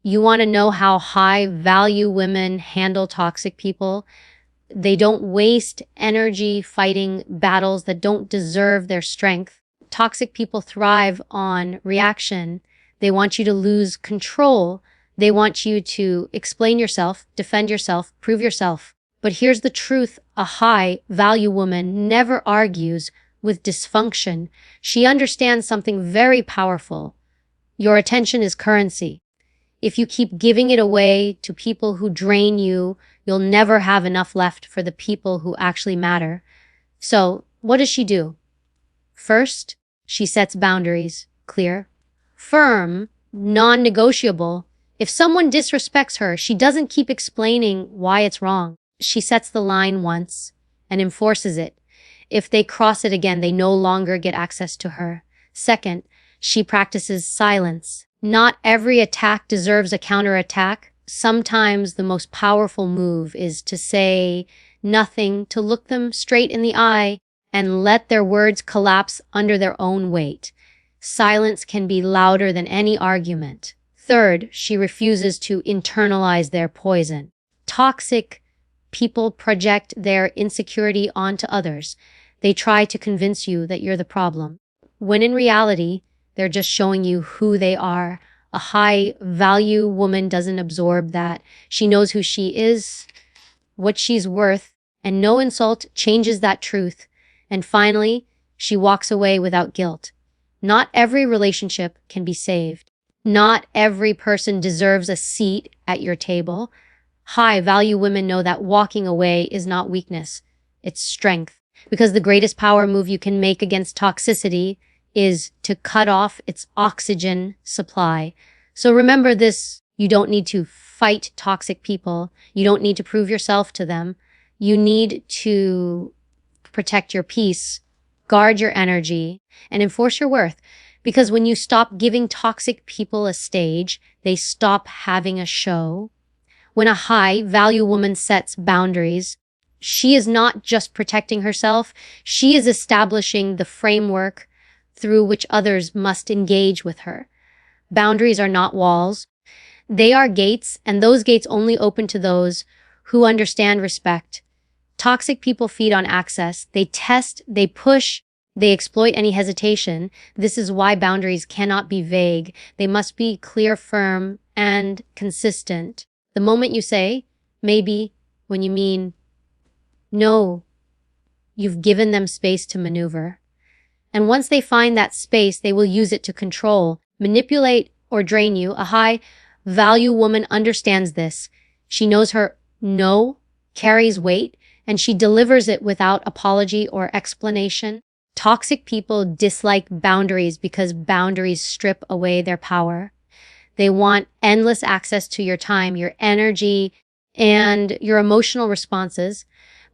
You want to know how high value women handle toxic people? They don't waste energy fighting battles that don't deserve their strength. Toxic people thrive on reaction. They want you to lose control. They want you to explain yourself, defend yourself, prove yourself. But here's the truth. A high value woman never argues with dysfunction. She understands something very powerful. Your attention is currency. If you keep giving it away to people who drain you, you'll never have enough left for the people who actually matter. So, what does she do? First, she sets boundaries. Clear, firm, non-negotiable. If someone disrespects her, she doesn't keep explaining why it's wrong. She sets the line once and enforces it. If they cross it again, they no longer get access to her. Second, she practices silence. Not every attack deserves a counterattack. Sometimes the most powerful move is to say nothing, to look them straight in the eye and let their words collapse under their own weight. Silence can be louder than any argument. Third, she refuses to internalize their poison. Toxic people project their insecurity onto others. They try to convince you that you're the problem, when in reality, they're just showing you who they are. A high-value woman doesn't absorb that. She knows who she is, what she's worth, and no insult changes that truth. And finally, she walks away without guilt. Not every relationship can be saved. Not every person deserves a seat at your table. High-value women know that walking away is not weakness, it's strength. Because the greatest power move you can make against toxicity is to cut off its oxygen supply. So remember this, you don't need to fight toxic people. You don't need to prove yourself to them. You need to protect your peace, guard your energy, and enforce your worth. Because when you stop giving toxic people a stage, they stop having a show. When a high-value woman sets boundaries, she is not just protecting herself, she is establishing the framework through which others must engage with her. Boundaries are not walls. They are gates, and those gates only open to those who understand respect. Toxic people feed on access. They test, they push, they exploit any hesitation. This is why boundaries cannot be vague. They must be clear, firm, and consistent. The moment you say, maybe, when you mean no, you've given them space to maneuver. And once they find that space, they will use it to control, manipulate, or drain you. A high-value woman understands this. She knows her no carries weight, and she delivers it without apology or explanation. Toxic people dislike boundaries because boundaries strip away their power. They want endless access to your time, your energy, and your emotional responses.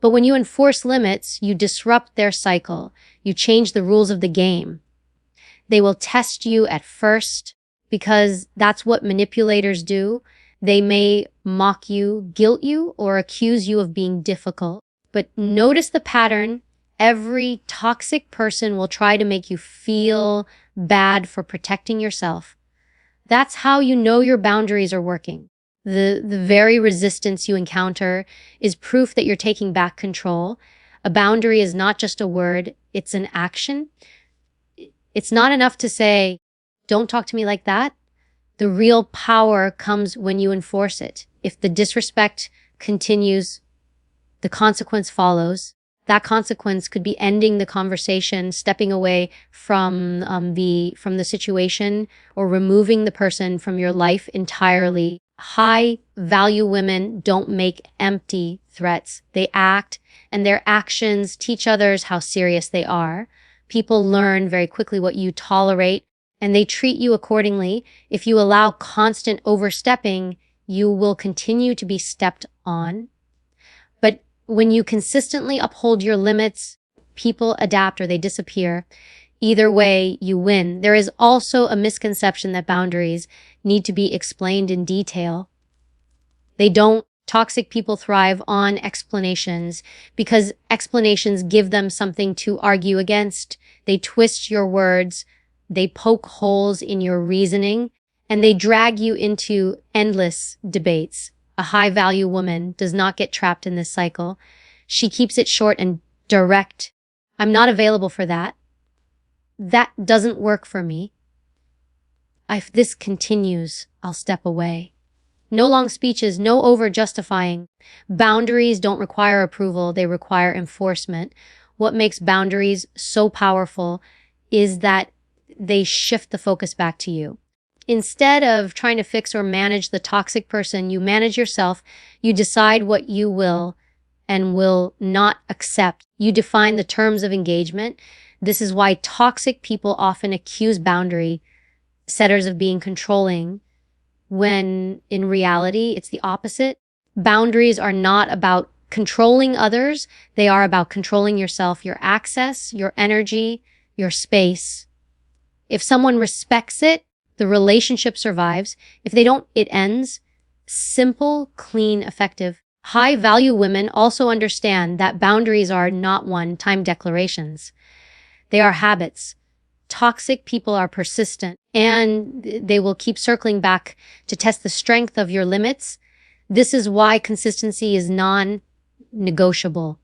But when you enforce limits, you disrupt their cycle. You change the rules of the game. They will test you at first because that's what manipulators do. They may mock you, guilt you, or accuse you of being difficult. But notice the pattern. Every toxic person will try to make you feel bad for protecting yourself. That's how you know your boundaries are working. The very resistance you encounter is proof that you're taking back control. A boundary is not just a word, it's an action. It's not enough to say, don't talk to me like that. The real power comes when you enforce it. If the disrespect continues, the consequence follows. That consequence could be ending the conversation, stepping away from the situation, or removing the person from your life entirely. High-value women don't make empty threats. They act, and their actions teach others how serious they are. People learn very quickly what you tolerate, and they treat you accordingly. If you allow constant overstepping, you will continue to be stepped on. But when you consistently uphold your limits, people adapt or they disappear. Either way, you win. There is also a misconception that boundaries need to be explained in detail. They don't. Toxic people thrive on explanations because explanations give them something to argue against. They twist your words. They poke holes in your reasoning, and they drag you into endless debates. A high-value woman does not get trapped in this cycle. She keeps it short and direct. I'm not available for that. That doesn't work for me. If this continues, I'll step away. No long speeches, no over-justifying. Boundaries don't require approval, they require enforcement. What makes boundaries so powerful is that they shift the focus back to you. Instead of trying to fix or manage the toxic person, you manage yourself. You decide what you will and will not accept. You define the terms of engagement. This is why toxic people often accuse boundary setters of being controlling, when in reality, it's the opposite. Boundaries are not about controlling others. They are about controlling yourself, your access, your energy, your space. If someone respects it, the relationship survives. If they don't, it ends. Simple, clean, effective. High-value women also understand that boundaries are not one-time declarations. They are habits. Toxic people are persistent, and they will keep circling back to test the strength of your limits. This is why consistency is non-negotiable.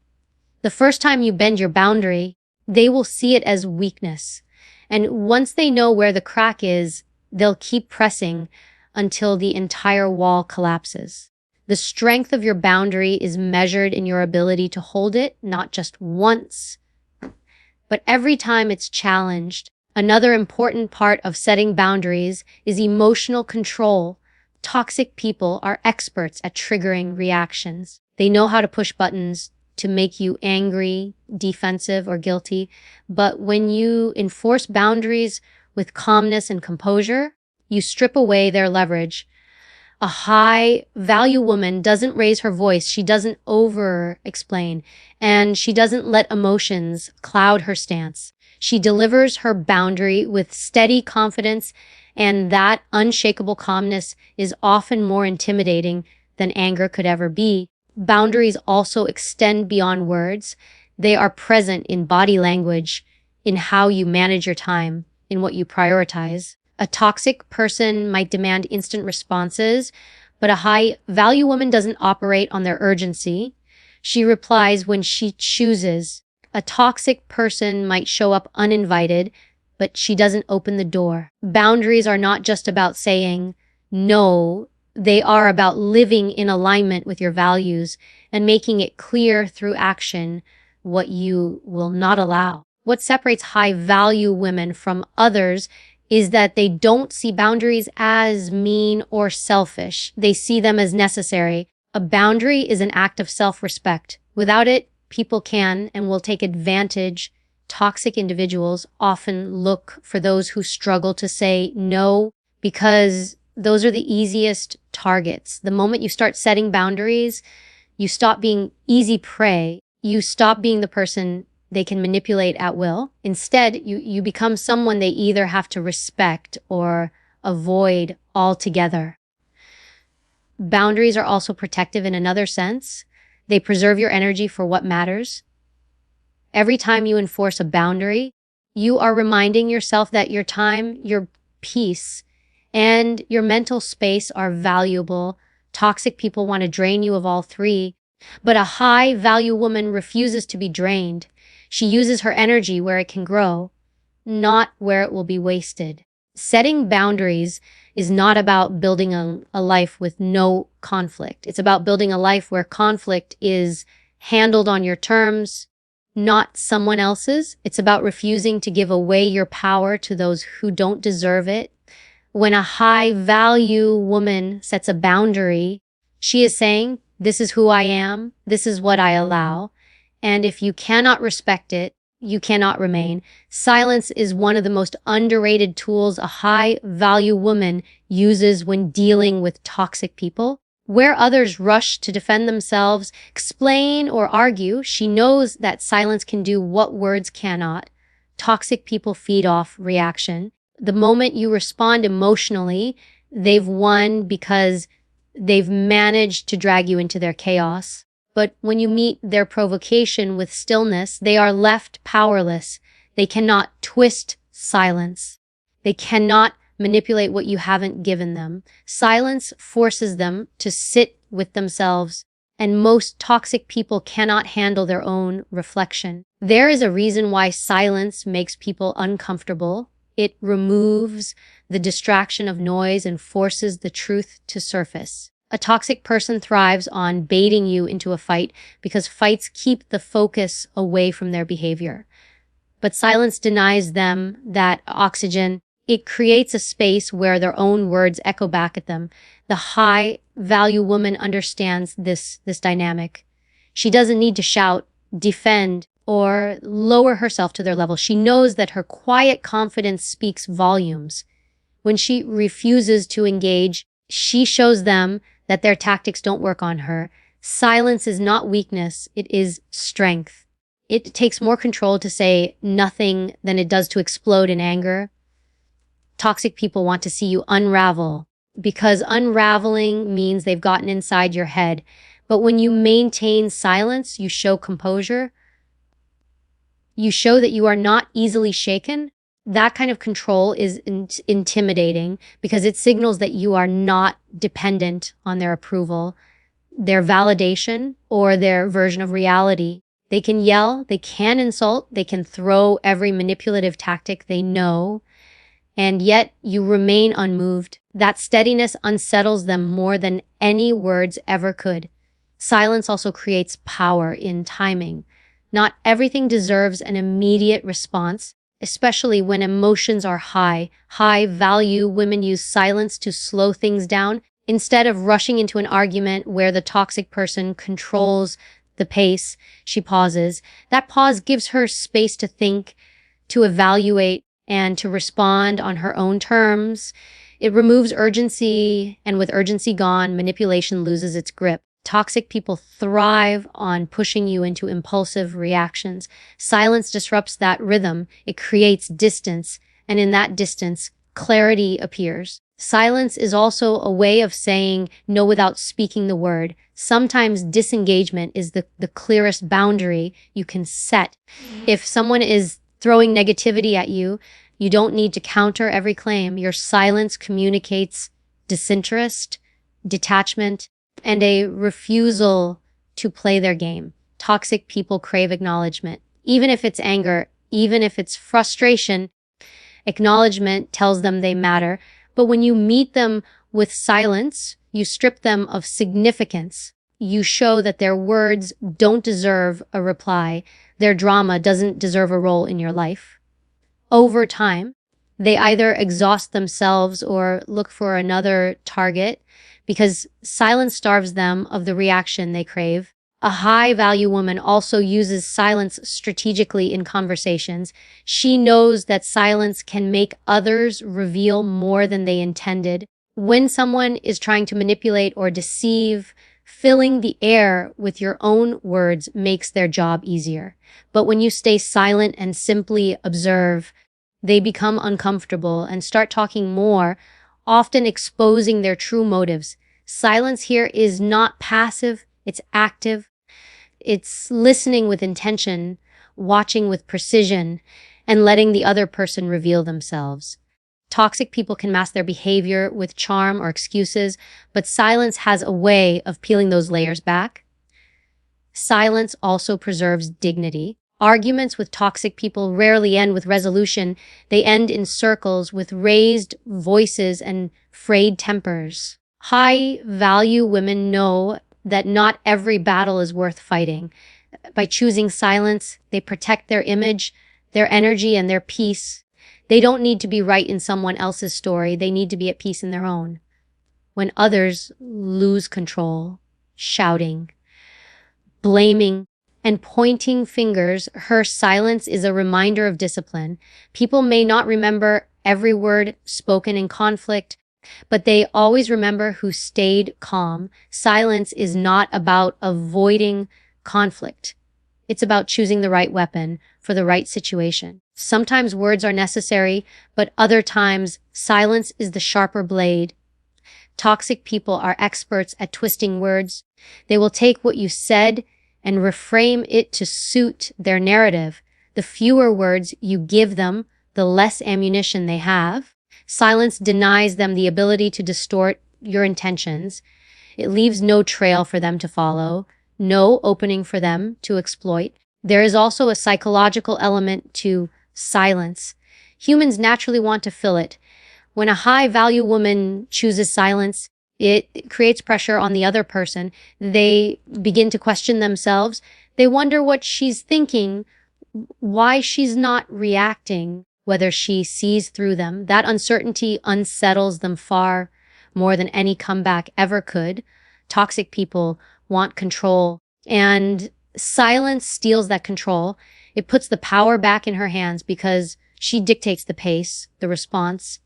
The first time you bend your boundary, they will see it as weakness. And once they know where the crack is, they'll keep pressing until the entire wall collapses. The strength of your boundary is measured in your ability to hold it, not just once, but every time it's challenged. Another important part of setting boundaries is emotional control. Toxic people are experts at triggering reactions. They know how to push buttons to make you angry, defensive, or guilty. But when you enforce boundaries with calmness and composure, you strip away their leverage. A high-value woman doesn't raise her voice. She doesn't over-explain, and she doesn't let emotions cloud her stance. She delivers her boundary with steady confidence, and that unshakable calmness is often more intimidating than anger could ever be. Boundaries also extend beyond words. They are present in body language, in how you manage your time, in what you prioritize. A toxic person might demand instant responses, but a high-value woman doesn't operate on their urgency. She replies when she chooses. A toxic person might show up uninvited, but she doesn't open the door. Boundaries are not just about saying no. They are about living in alignment with your values and making it clear through action what you will not allow. What separates high-value women from others is that they don't see boundaries as mean or selfish. They see them as necessary. A boundary is an act of self-respect. Without it, people can and will take advantage. Toxic individuals often look for those who struggle to say no because those are the easiest targets. The moment you start setting boundaries, you stop being easy prey. You stop being the person they can manipulate at will. Instead, you become someone they either have to respect or avoid altogether. Boundaries are also protective in another sense. They preserve your energy for what matters. Every time you enforce a boundary, you are reminding yourself that your time, your peace, and your mental space are valuable. Toxic people want to drain you of all three, but a high-value woman refuses to be drained. She uses her energy where it can grow, not where it will be wasted. Setting boundaries is not about building a life with no conflict. It's about building a life where conflict is handled on your terms, not someone else's. It's about refusing to give away your power to those who don't deserve it. When a high-value woman sets a boundary, she is saying, this is who I am, this is what I allow. And if you cannot respect it, you cannot remain. Silence is one of the most underrated tools a high-value woman uses when dealing with toxic people. Where others rush to defend themselves, explain, or argue, she knows that silence can do what words cannot. Toxic people feed off reaction. The moment you respond emotionally, they've won because they've managed to drag you into their chaos. But when you meet their provocation with stillness, they are left powerless. They cannot twist silence. They cannot manipulate what you haven't given them. Silence forces them to sit with themselves, and most toxic people cannot handle their own reflection. There is a reason why silence makes people uncomfortable. It removes the distraction of noise and forces the truth to surface. A toxic person thrives on baiting you into a fight because fights keep the focus away from their behavior. But silence denies them that oxygen. It creates a space where their own words echo back at them. The high-value woman understands this dynamic. She doesn't need to shout, defend, or lower herself to their level. She knows that her quiet confidence speaks volumes. When she refuses to engage, she shows them that their tactics don't work on her. Silence is not weakness, it is strength. It takes more control to say nothing than it does to explode in anger. Toxic people want to see you unravel because unraveling means they've gotten inside your head. But when you maintain silence, you show composure. You show that you are not easily shaken. That kind of control is intimidating because it signals that you are not dependent on their approval, their validation, or their version of reality. They can yell, they can insult, they can throw every manipulative tactic they know, and yet you remain unmoved. That steadiness unsettles them more than any words ever could. Silence also creates power in timing. Not everything deserves an immediate response, especially when emotions are high. High-value women use silence to slow things down instead of rushing into an argument where the toxic person controls the pace. She pauses. That pause gives her space to think, to evaluate, and to respond on her own terms. It removes urgency, and with urgency gone, manipulation loses its grip. Toxic people thrive on pushing you into impulsive reactions. Silence disrupts that rhythm. It creates distance, and in that distance, clarity appears. Silence is also a way of saying no without speaking the word. Sometimes disengagement is the clearest boundary you can set. If someone is throwing negativity at you, you don't need to counter every claim. Your silence communicates disinterest, detachment, and a refusal to play their game. Toxic people crave acknowledgement. Even if it's anger, even if it's frustration, acknowledgement tells them they matter. But when you meet them with silence, you strip them of significance. You show that their words don't deserve a reply. Their drama doesn't deserve a role in your life. Over time, they either exhaust themselves or look for another target because silence starves them of the reaction they crave. A high-value woman also uses silence strategically in conversations. She knows that silence can make others reveal more than they intended. When someone is trying to manipulate or deceive, filling the air with your own words makes their job easier. But when you stay silent and simply observe, they become uncomfortable and start talking more, often exposing their true motives. Silence here is not passive, it's active. It's listening with intention, watching with precision, and letting the other person reveal themselves. Toxic people can mask their behavior with charm or excuses, but silence has a way of peeling those layers back. Silence also preserves dignity. Arguments with toxic people rarely end with resolution. They end in circles with raised voices and frayed tempers. High-value women know that not every battle is worth fighting. By choosing silence, they protect their image, their energy, and their peace. They don't need to be right in someone else's story. They need to be at peace in their own. When others lose control, shouting, blaming, and pointing fingers, her silence is a reminder of discipline. People may not remember every word spoken in conflict, but they always remember who stayed calm. Silence is not about avoiding conflict. It's about choosing the right weapon for the right situation. Sometimes words are necessary, but other times silence is the sharper blade. Toxic people are experts at twisting words. They will take what you said and reframe it to suit their narrative. The fewer words you give them, the less ammunition they have. Silence denies them the ability to distort your intentions. It leaves no trail for them to follow, no opening for them to exploit. There is also a psychological element to silence. Humans naturally want to fill it. When a high-value woman chooses silence, it creates pressure on the other person. They begin to question themselves. They wonder what she's thinking, why she's not reacting, whether she sees through them. That uncertainty unsettles them far more than any comeback ever could. Toxic people want control, and silence steals that control. It puts the power back in her hands because she dictates the pace, the response,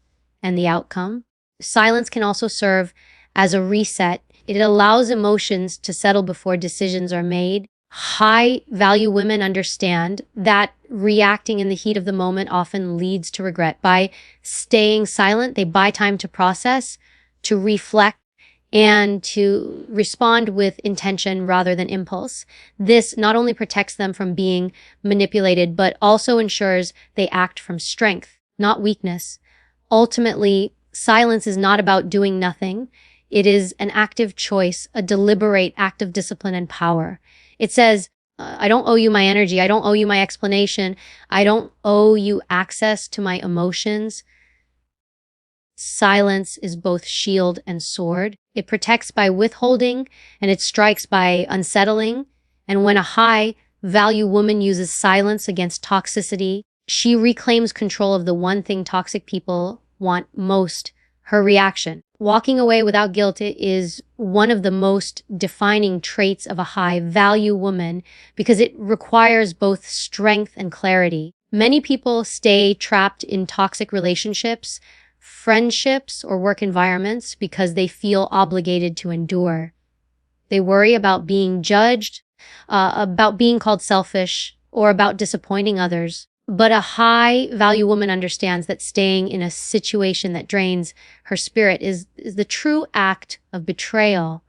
and the outcome. Silence can also serve as a reset. It allows emotions to settle before decisions are made. High value women understand that reacting in the heat of the moment often leads to regret. By staying silent, they buy time to process, to reflect, and to respond with intention rather than impulse. This not only protects them from being manipulated, but also ensures they act from strength, not weakness. Ultimately, silence is not about doing nothing. It is an active choice, a deliberate act of discipline and power. It says, I don't owe you my energy. I don't owe you my explanation. I don't owe you access to my emotions. Silence is both shield and sword. It protects by withholding, and it strikes by unsettling. And when a high-value woman uses silence against toxicity, she reclaims control of the one thing toxic people want most, her reaction. Walking away without guilt is one of the most defining traits of a high-value woman because it requires both strength and clarity. Many people stay trapped in toxic relationships, friendships, or work environments because they feel obligated to endure. They worry about being judged, about being called selfish, or about disappointing others. But a high-value woman understands that staying in a situation that drains her spirit is the true act of betrayal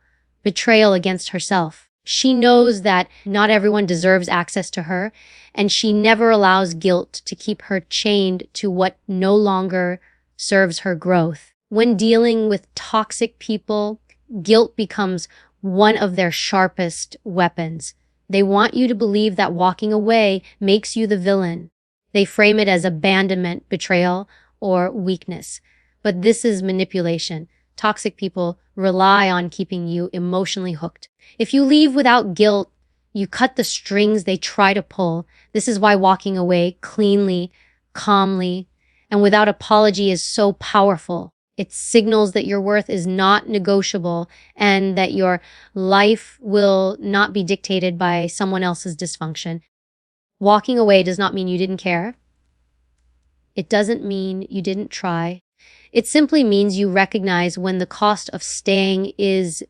against herself. She knows that not everyone deserves access to her, and she never allows guilt to keep her chained to what no longer serves her growth. When dealing with toxic people, guilt becomes one of their sharpest weapons. They want you to believe that walking away makes you the villain. They frame it as abandonment, betrayal, or weakness. But this is manipulation. Toxic people rely on keeping you emotionally hooked. If you leave without guilt, you cut the strings they try to pull. This is why walking away cleanly, calmly, and without apology is so powerful. It signals that your worth is not negotiable and that your life will not be dictated by someone else's dysfunction. Walking away does not mean you didn't care. It doesn't mean you didn't try. It simply means you recognize when the cost of staying is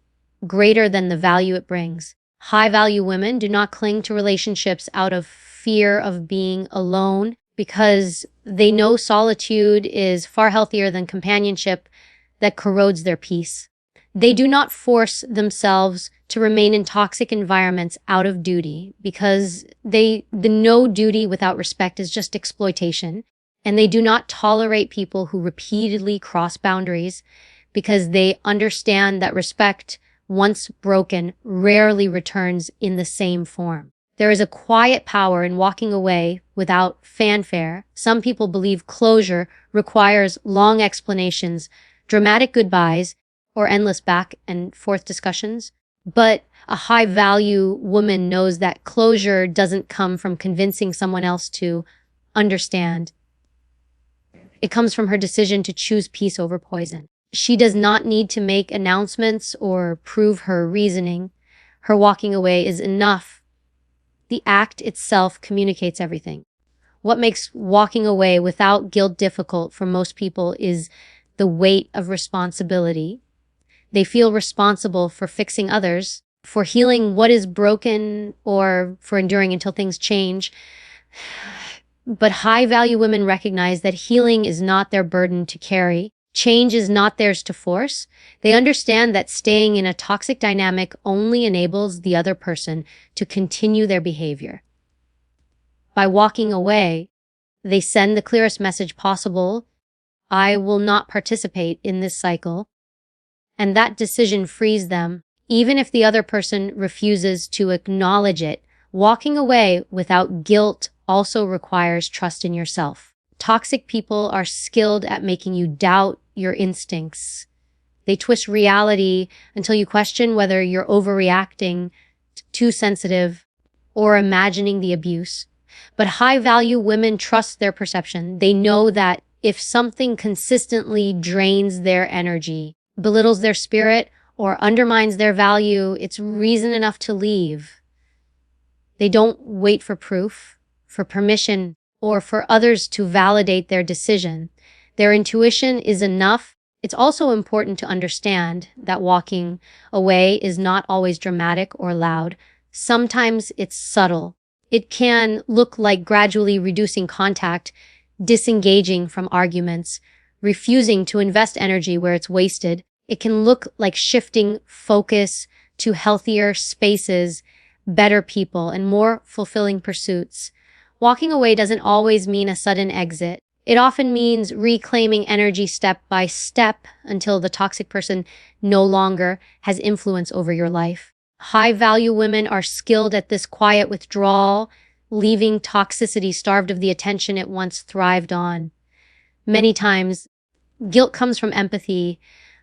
greater than the value it brings. High-value women do not cling to relationships out of fear of being alone because they know solitude is far healthier than companionship that corrodes their peace. They do not force themselves to remain in toxic environments out of duty because the no duty without respect is just exploitation. And they do not tolerate people who repeatedly cross boundaries because they understand that respect, once broken, rarely returns in the same form. There is a quiet power in walking away without fanfare. Some people believe closure requires long explanations, dramatic goodbyes, or endless back and forth discussions. But a high-value woman knows that closure doesn't come from convincing someone else to understand. It comes from her decision to choose peace over poison. She does not need to make announcements or prove her reasoning. Her walking away is enough. The act itself communicates everything. What makes walking away without guilt difficult for most people is the weight of responsibility. They feel responsible for fixing others, for healing what is broken, or for enduring until things change. But high-value women recognize that healing is not their burden to carry. Change is not theirs to force. They understand that staying in a toxic dynamic only enables the other person to continue their behavior. By walking away, they send the clearest message possible. I will not participate in this cycle. And that decision frees them, even if the other person refuses to acknowledge it. Walking away without guilt also requires trust in yourself. Toxic people are skilled at making you doubt your instincts. They twist reality until you question whether you're overreacting, too sensitive, or imagining the abuse. But high-value women trust their perception. They know that if something consistently drains their energy, belittles their spirit, or undermines their value, it's reason enough to leave. They don't wait for proof, for permission, or for others to validate their decision. Their intuition is enough. It's also important to understand that walking away is not always dramatic or loud. Sometimes it's subtle. It can look like gradually reducing contact, disengaging from arguments, refusing to invest energy where it's wasted. It can look like shifting focus to healthier spaces, better people, and more fulfilling pursuits. Walking away doesn't always mean a sudden exit. It often means reclaiming energy step by step until the toxic person no longer has influence over your life. High-value women are skilled at this quiet withdrawal, leaving toxicity starved of the attention it once thrived on. Many times, guilt comes from empathy.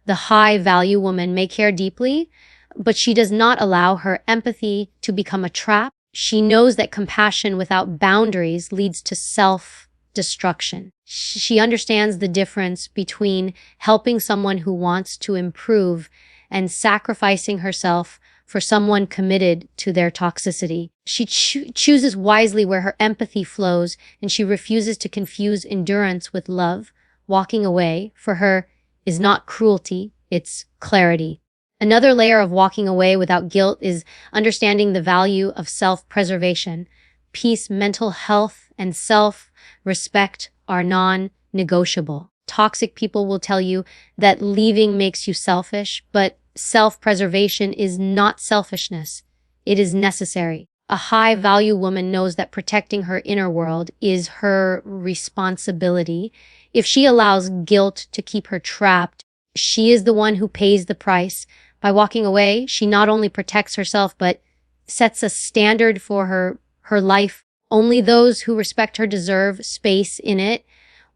The high-value woman may care deeply, but she does not allow her empathy to become a trap. She knows that compassion without boundaries leads to self-destruction. She understands the difference between helping someone who wants to improve and sacrificing herself for someone committed to their toxicity. She chooses wisely where her empathy flows, and she refuses to confuse endurance with love. Walking away, for her, is not cruelty, it's clarity. Another layer of walking away without guilt is understanding the value of self-preservation. Peace, mental health, and self-respect are non-negotiable. Toxic people will tell you that leaving makes you selfish, but self-preservation is not selfishness. It is necessary. A high-value woman knows that protecting her inner world is her responsibility. If she allows guilt to keep her trapped, she is the one who pays the price. By walking away, she not only protects herself, but sets a standard for her life. Only those who respect her deserve space in it.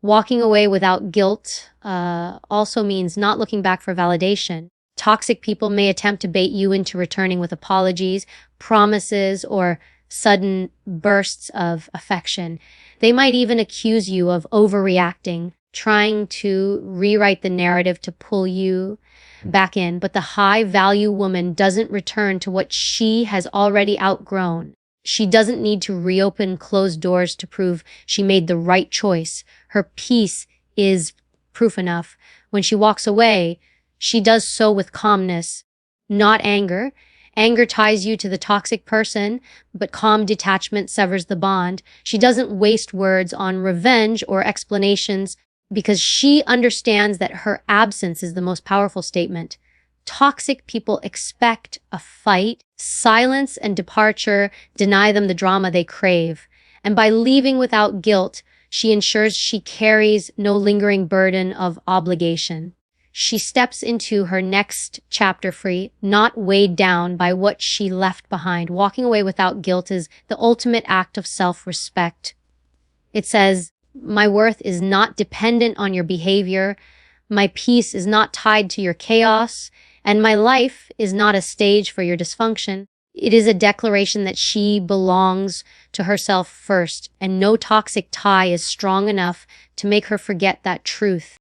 Walking away without guilt also means not looking back for validation. Toxic people may attempt to bait you into returning with apologies, promises, or sudden bursts of affection. They might even accuse you of overreacting, trying to rewrite the narrative to pull you back in. But the high-value woman doesn't return to what she has already outgrown. She doesn't need to reopen closed doors to prove she made the right choice. Her peace is proof enough. When she walks away, she does so with calmness, not anger. Anger ties you to the toxic person, but calm detachment severs the bond. She doesn't waste words on revenge or explanations because she understands that her absence is the most powerful statement. Toxic people expect a fight. Silence and departure deny them the drama they crave. And by leaving without guilt, she ensures she carries no lingering burden of obligation. She steps into her next chapter free, not weighed down by what she left behind. Walking away without guilt is the ultimate act of self-respect. It says, my worth is not dependent on your behavior. My peace is not tied to your chaos. And my life is not a stage for your dysfunction. It is a declaration that she belongs to herself first, and no toxic tie is strong enough to make her forget that truth.